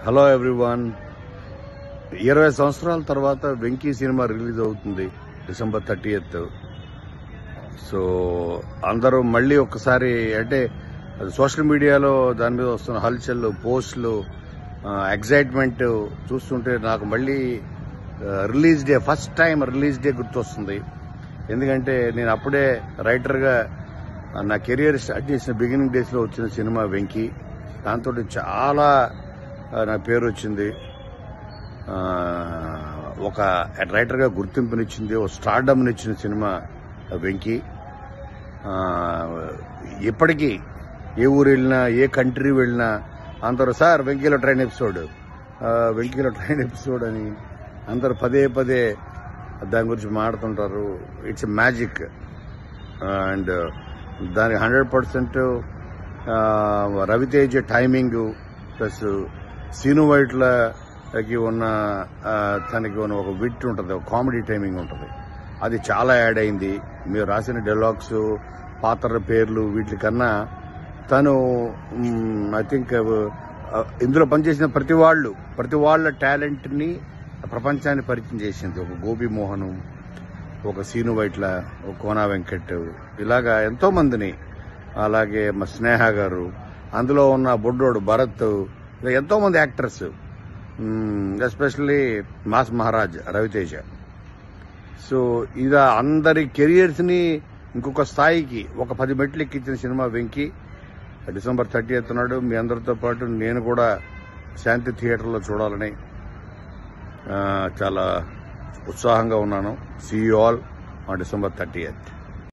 Hello everyone. 20 సంవత్సరాల తర్వాత Venky cinema release అవుతుంది December 30th. సో అందరూ మళ్ళీ ఒక్కసారి అంటే సోషల్ మీడియాలో దాని మీద వస్తున్న హల్చల్, పోస్టులు, ఎగ్జైట్మెంట్ చూస్తుంటే నాకు మళ్ళీ release day, first time release day గుర్తొస్తుంది. ఎందుకంటే నేను అప్పుడే రైటర్గా నా కెరియర్ స్టార్ట్ చేసిన బిగినింగ్ డేస్లో వచ్చిన సినిమా వెంకీ. దాంతో చాలా నా పేరు వచ్చింది, ఒక రైటర్గా గుర్తింపునిచ్చింది, ఒక స్టార్డమ్నిచ్చిన సినిమా వెంకీ. ఇప్పటికీ ఏ ఊరు వెళ్ళినా, ఏ కంట్రీ వెళ్ళినా అందరూ సార్ వెంకీలో ట్రైన్ ఎపిసోడ్ అని అందరూ పదే పదే దాని గురించి మాట్లాడుతుంటారు. ఇట్స్ మ్యాజిక్ అండ్ దానికి 100% రవితేజ టైమింగ్ ప్లస్ సీను వైట్లకి ఉన్న తనకి ఉన్న ఒక విట్ ఉంటుంది, ఒక కామెడీ టైమింగ్ ఉంటుంది. అది చాలా యాడ్ అయింది. మీరు రాసిన డైలాగ్స్, పాత్రల పేర్లు వీటి కన్నా తను ఐ థింక్ ఇందులో పనిచేసిన ప్రతి వాళ్ళ టాలెంట్ని ప్రపంచాన్ని పరిచయం చేసింది. ఒక గోపి మోహను, ఒక సీను వైట్ల, ఒక కోనా వెంకట్, ఇలాగా ఎంతో మందిని, అలాగే మా స్నేహ గారు, అందులో ఉన్న బొడ్డోడు భరత్, ఎంతో మంది actors, especially mass Maharaj Raviteja. So ఇది అందరి కెరియర్స్ ని ఇంకొక స్థాయికి, ఒక 10 మెట్లు ఎక్కించిన సినిమా వెంకీ. December 30th నాడు మీ అందరితో పాటు నేను కూడా శాంతి థియేటర్లో చూడాలని చాలా ఉత్సాహంగా ఉన్నాను. See you all on December 30th.